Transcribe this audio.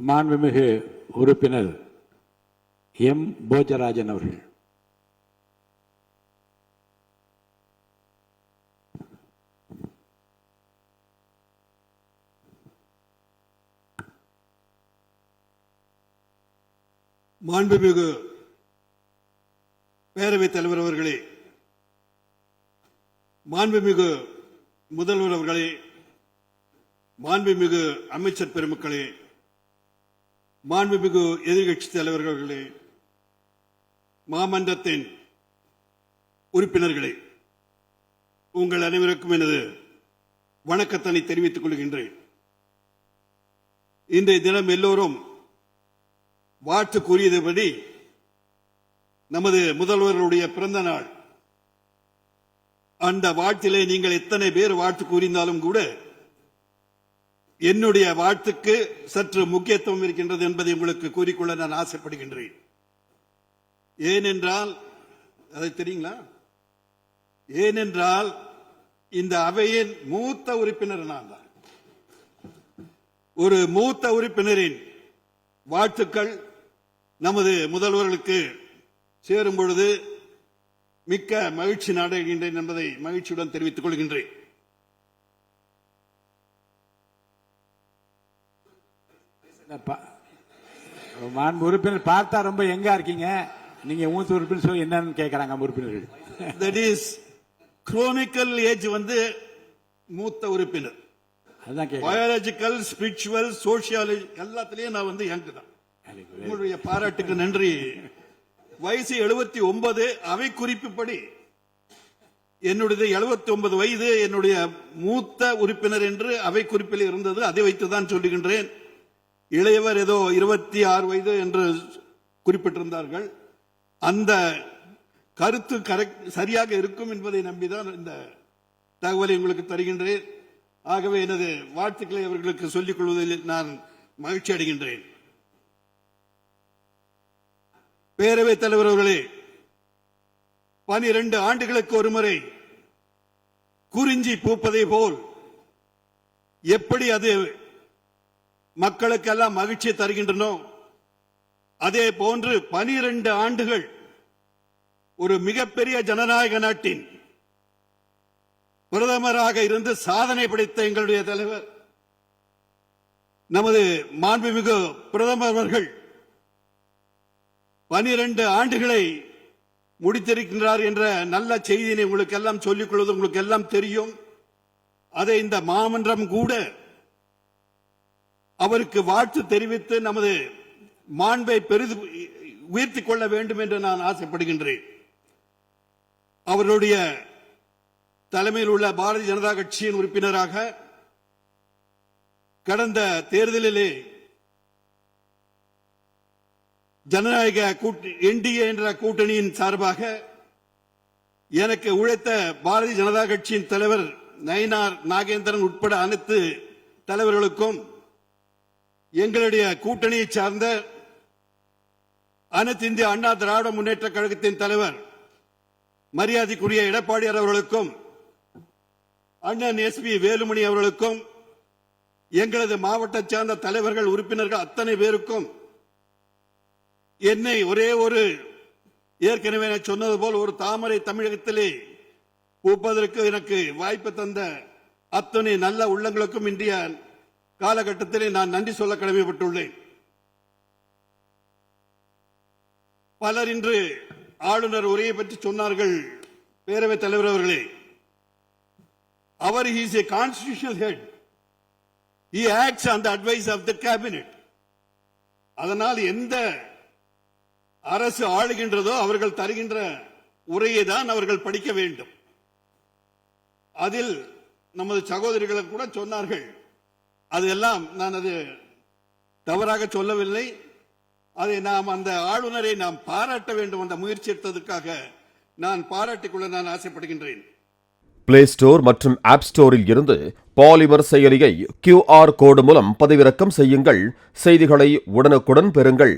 மாண்புமிகு உறுப்பினர் எம் போஜராஜன் அவர்கள். மாண்புமிகு பேரவைத் தலைவர் அவர்களே, மாண்புமிகு முதல்வர் அவர்களே, மாண்புமிகு அமைச்சர் பெருமக்களே, மாண்புமிகு எதிர்க்கட்சித் தலைவர்களே, மாமன்றத்தின் உறுப்பினர்களே, உங்கள் அனைவருக்கும் எனது வணக்கத்தினை தெரிவித்துக் கொள்கின்றேன். இன்றைய தினம் எல்லோரும் வாழ்த்து கூறியதுபடி நமது முதல்வர்களுடைய பிறந்த நாள். அந்த வாழ்த்திலே நீங்கள் எத்தனை பேர் வாழ்த்து கூறினாலும் கூட என்னுடைய வாழ்த்துக்கு சற்று முக்கியத்துவம் இருக்கின்றது என்பதை உங்களுக்கு கூறிக்கொள்ள நான் ஆசைப்படுகின்றேன். ஏனென்றால் அதை தெரியுங்களா? ஏனென்றால் இந்த அவையின் மூத்த உறுப்பினர் நான் தான். ஒரு மூத்த உறுப்பினரின் வாழ்த்துக்கள் நமது முதல்வர்களுக்கு சேரும் பொழுது மிக்க மகிழ்ச்சி அடைகின்றேன் என்பதை மகிழ்ச்சியுடன் தெரிவித்துக் கொள்கின்றேன். மாண்பு உறுப்பினர் பார்த்தா ரொம்ப எங்கா இருக்கீங்க நீங்க? மூத்த உறுப்பினர் சொல்லி என்னன்னு கேட்கறாங்க உறுப்பினர்கள். தட் இஸ் குரோனிக்கல் ஏஜ் மூத்த உறுப்பினர். பயாலஜிக்கல், ஸ்பிரிச்சுவல், சோசியாலஜி எல்லாத்திலையும் நான் யங் தான். உங்களுடைய பாராட்டுக்கு நன்றி. வயசு 79. அவை குறிப்புப்படி என்னுடைய 79 வயது என்னுடைய மூத்த உறுப்பினர் என்று அவை குறிப்பில் இருந்தது. அதை வைத்துதான் சொல்லுகின்றேன். இளையவர் ஏதோ 26 வயது என்று குறிப்பிட்டிருந்தார்கள். அந்த கருத்து சரியாக இருக்கும் என்பதை நம்பிதான் இந்த தகவலை உங்களுக்கு தருகின்றேன். ஆகவே எனது வாழ்த்துக்களை அவர்களுக்கு சொல்லிக் கொள்வதில் நான் மகிழ்ச்சி அடைகின்றேன். பேரவைத் தலைவர் அவர்களே, 12 ஆண்டுகளுக்கு ஒருமுறை குறிஞ்சி பூப்பதை போல் எப்படி அது மக்களுக்கெல்லாம் மகிழ்ச்சி தருகின்றனோ அதே போன்று 12 ஆண்டுகள் ஒரு மிகப்பெரிய ஜனநாயக நாட்டின் பிரதமராக இருந்து சாதனை படைத்த எங்களுடைய தலைவர் நமது மாண்புமிகு பிரதமர் அவர்கள் 12 ஆண்டுகளை முடித்திருக்கின்றார் என்ற நல்ல செய்தியை உங்களுக்கு எல்லாம் சொல்லிக் கொள்வது உங்களுக்கு எல்லாம் தெரியும். அதை இந்த மாமன்றம் கூட அவருக்கு வாழ்த்து தெரிவித்து நமது மாண்பை பெரிது உயர்த்திக் கொள்ள வேண்டும் என்று நான் ஆசைப்படுகின்றேன். அவருடைய தலைமையில் உள்ள பாரதிய ஜனதா கட்சியின் உறுப்பினராக கடந்த தேர்தலிலே ஜனநாயக என்டிஏ என்ற கூட்டணியின் சார்பாக எனக்கு உழைத்த பாரதிய ஜனதா கட்சியின் தலைவர் நயினார் நாகேந்திரன் உட்பட அனைத்து தலைவர்களுக்கும், எங்களுடைய கூட்டணியை சார்ந்த அனைத்து இந்திய அண்ணா திராவிட முன்னேற்ற கழகத்தின் தலைவர் மரியாதைக்குரிய எடப்பாடியார் அவர்களுக்கும், அண்ணன் எஸ்பி வேலுமணி அவர்களுக்கும், எங்களது மாவட்ட சார்ந்த தலைவர்கள் உறுப்பினர்கள் அத்தனை பேருக்கும், என்னை ஒரே ஒரு ஏற்கனவே சொன்னது போல் ஒரு தாமரை தமிழகத்திலே பூப்பதற்கு எனக்கு வாய்ப்பு தந்த அத்தனை நல்ல உள்ளங்களுக்கும் இந்திய காலகட்டத்திலே நான் நன்றி சொல்ல கடமைப்பட்டுள்ளேன். பலர் இன்று ஆளுநர் உரையை பற்றி சொன்னார்கள். பேரவைத் தலைவர் அவர்களே, அவர் is a constitutional head. He acts on the advice of the cabinet. அதனால் எந்த அரசு ஆளுகின்றதோ அவர்கள் தருகின்ற உரையை தான் அவர்கள் படிக்க வேண்டும். அதில் நமது சகோதரிகளை கூட சொன்னார்கள். அதெல்லாம் நான் அது தவறாக சொல்லவில்லை. அதை நாம் அந்த ஆளுநரை நாம் பாராட்ட வேண்டும். அந்த முயற்சி எடுத்ததற்காக நான் பாராட்டிக்கொள்ள நான் ஆசைப்படுகின்றேன். பிளே ஸ்டோர் மற்றும் ஆப் ஸ்டோரில் இருந்து பாலிமர் செயலியை QR கோடு மூலம் பதிவிறக்கம் செய்யுங்கள். செய்திகளை உடனுக்குடன் பெறுங்கள்.